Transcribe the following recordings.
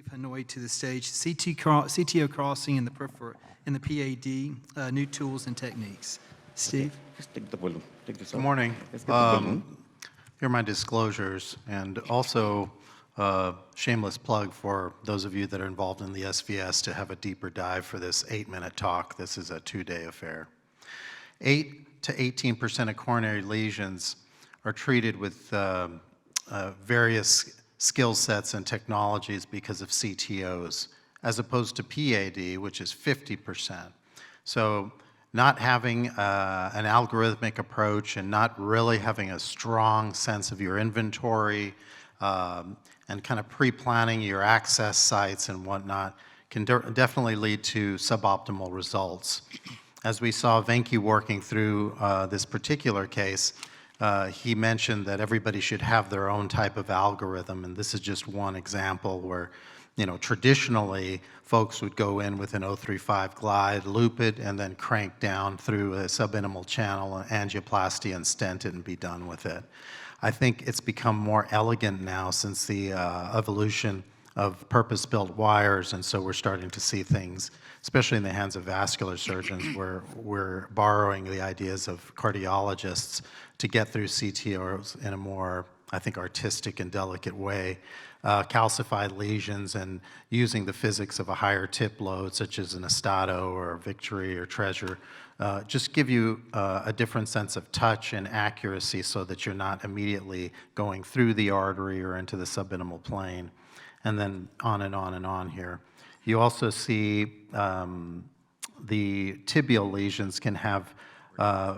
Henao to the stage. CTO crossing in the peripheral, in the PAD, new tools and techniques. Steve? Just take the balloon. Take this Good out. morning. Let's get the balloon. Here are my disclosures, and also shameless plug for those of you that are involved in the SVS to have a deeper dive for this 8-minute talk. This is a 2-day affair. 8 to 18% of coronary lesions are treated with various skill sets and technologies because of CTOs, as opposed to PAD, which is 50%. So not having an algorithmic approach and not really having a strong sense of your inventory and kind of pre-planning your access sites and whatnot can definitely lead to suboptimal results. As we saw Venki working through this particular case, he mentioned that everybody should have their own type of algorithm, and this is just one example where, you know, traditionally folks would go in with an 035 glide, loop it, and then crank down through a subintimal channel, angioplasty, and stent it and be done with it. I think it's become more elegant now since the evolution of purpose-built wires, and so we're starting to see things, especially in the hands of vascular surgeons, where we're borrowing the ideas of cardiologists to get through CTOs in a more, I think, artistic and delicate way. Calcified lesions and using the physics of a higher tip load, such as an Estado or a Victory or Treasure, just give you a different sense of touch and accuracy so that you're not immediately going through the artery or into the subintimal plane, and then on and on and on here. You also see the tibial lesions can have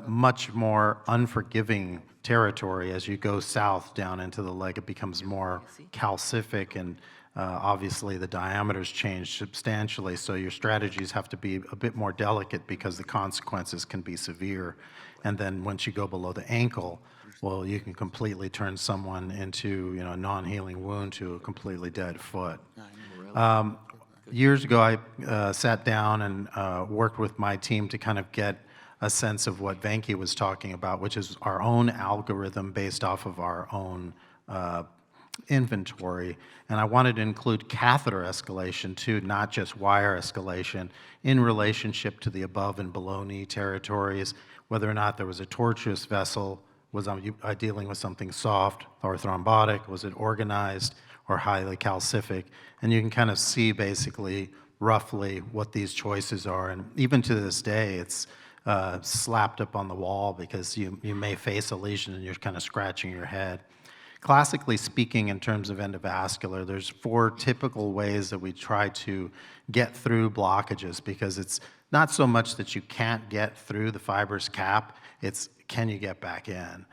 much more unforgiving territory. As you go south down into the leg, it becomes more calcific, and obviously the diameters change substantially, so your strategies have to be a bit more delicate because the consequences can be severe. And then once you go below the ankle, well, you can completely turn someone into, you know, a non-healing wound to a completely dead foot. Years ago, I sat down and worked with my team to kind of get a sense of what Venki was talking about, which is our own algorithm based off of our own inventory. And I wanted to include catheter escalation too, not just wire escalation, in relationship to the above and below knee territories, whether or not there was a tortuous vessel, was I dealing with something soft or thrombotic, was it organized or highly calcific? And you can kind of see basically roughly what these choices are. And even to this day, it's slapped up on the wall because you may face a lesion and you're kind of scratching your head. Classically speaking, in terms of endovascular, there's 4 typical ways that we try to get through blockages, because it's not so much that you can't get through the fibrous cap, it's can you get back in?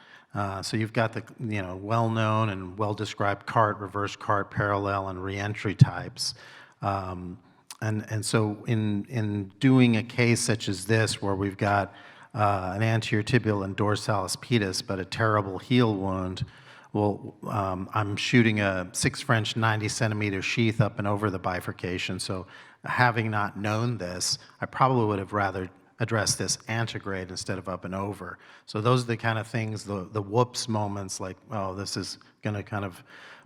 So you've got the, you know, well-known and well-described cart, reverse cart, parallel, and reentry types. And so in doing a case such as this, where we've got an anterior tibial and dorsalis pedis, but a terrible heel wound, well, I'm shooting a 6 French 90-centimeter sheath up and over the bifurcation. So having not known this, I probably would have rather addressed this antegrade instead of up and over. So those are the kind of things, the whoops moments, like, oh, this is going to kind of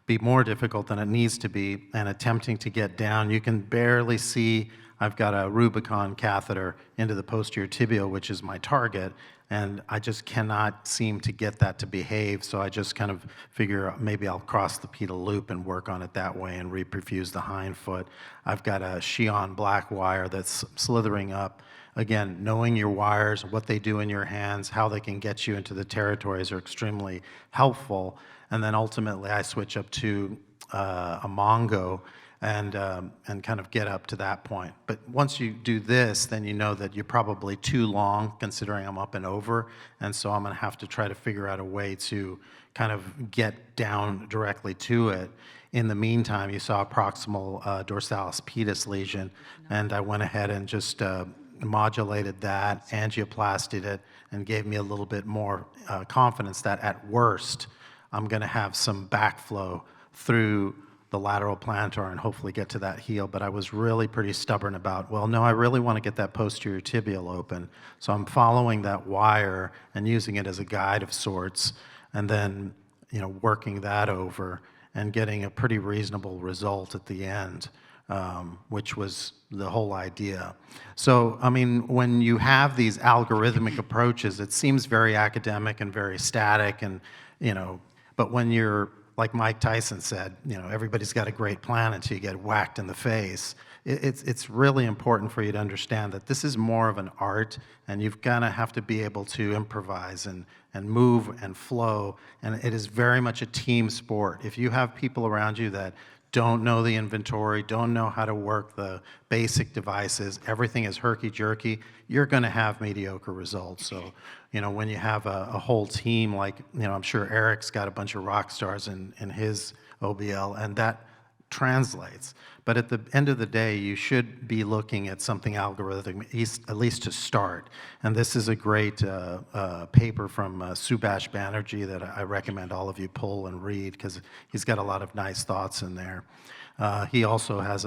be more difficult than it needs to be, and attempting to get down. You can barely see, I've got a Rubicon catheter into the posterior tibial, which is my target, and I just cannot seem to get that to behave, so I just kind of figure maybe I'll cross the pedal loop and work on it that way and reperfuse the hind foot. I've got a Xi'an black wire that's slithering up. Again, knowing your wires, what they do in your hands, how they can get you into the territories are extremely helpful. And then ultimately I switch up to a Mongo and kind of get up to that point. But once you do this, then you know that you're probably too long, considering I'm up and over, and so I'm going to have to try to figure out a way to kind of get down directly to it. In the meantime, you saw a proximal dorsalis pedis lesion, and I went ahead and just modulated that, angioplastied it, and gave me a little bit more confidence that at worst, I'm going to have some backflow through the lateral plantar and hopefully get to that heel. But I was really pretty stubborn about, well, no, I really want to get that posterior tibial open. So I'm following that wire and using it as a guide of sorts, and then, you know, working that over and getting a pretty reasonable result at the end, which was the whole idea. So, I mean, when you have these algorithmic approaches, it seems very academic and very static, and, but when you're, like Mike Tyson said, everybody's got a great plan until you get whacked in the face. It's really important for you to understand that this is more of an art, and you've got to have to be able to improvise and move and flow, and it is very much a team sport. If you have people around you that don't know the inventory, don't know how to work the basic devices, everything is herky-jerky, you're going to have mediocre results. So, when you have a whole team, like, I'm sure Eric's got a bunch of rock stars in his OBL, and that translates. But at the end of the day, you should be looking at something algorithmic, at least to start. And this is a great paper from Subhash Banerjee that I recommend all of you pull and read, because he's got a lot of nice thoughts in there. He also has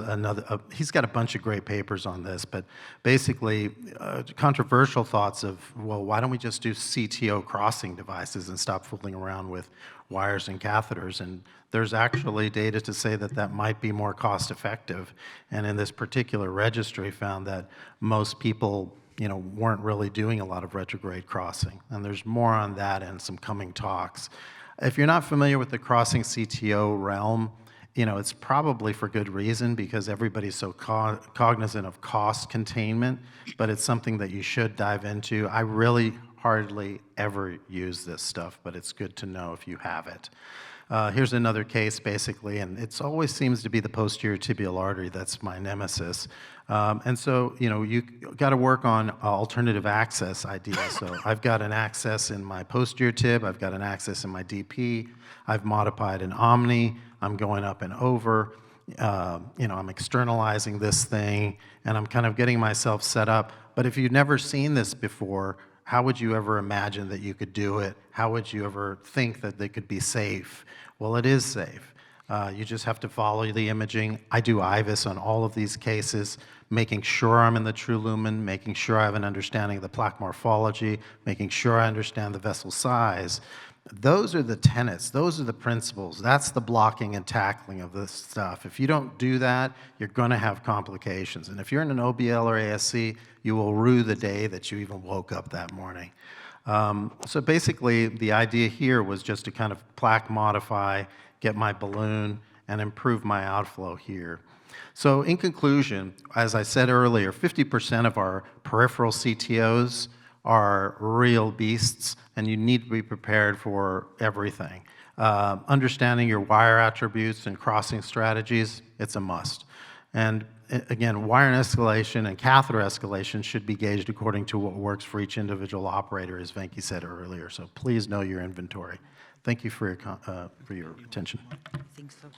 he's got a bunch of great papers on this, but basically controversial thoughts of, well, why don't we just do CTO crossing devices and stop fooling around with wires and catheters? And there's actually data to say that that might be more cost effective. And in this particular registry found that most people weren't really doing a lot of retrograde crossing. And there's more on that and some coming talks. If you're not familiar with the crossing CTO realm, it's probably for good reason, because everybody's so cognizant of cost containment, but it's something that you should dive into. I really hardly ever use this stuff, but it's good to know if you have it. Here's another case, basically, and it always seems to be the posterior tibial artery that's my nemesis. And so, you got to work on alternative access ideas. So I've got an access in my posterior tib, I've got an access in my DP, I've modified an Omni, I'm going up and over, I'm externalizing this thing, and I'm kind of getting myself set up. But if you've never seen this before, how would you ever imagine that you could do it? How would you ever think that they could be safe? Well, it is safe. You just have to follow the imaging. I do IVUS on all of these cases, making sure I'm in the true lumen, making sure I have an understanding of the plaque morphology, making sure I understand the vessel size. Those are the tenets, those are the principles. That's the blocking and tackling of this stuff. If you don't do that, you're going to have complications. And if you're in an OBL or ASC, you will rue the day that you even woke up that morning. So basically, the idea here was just to kind of plaque modify, get my balloon, and improve my outflow here. So in conclusion, as I said earlier, 50% of our peripheral CTOs are real beasts, and you need to be prepared for everything. Understanding your wire attributes and crossing strategies, it's a must. And again, wire escalation and catheter escalation should be gauged according to what works for each individual operator, as Venki said earlier. So please know your inventory. Thank you for your attention. I think so.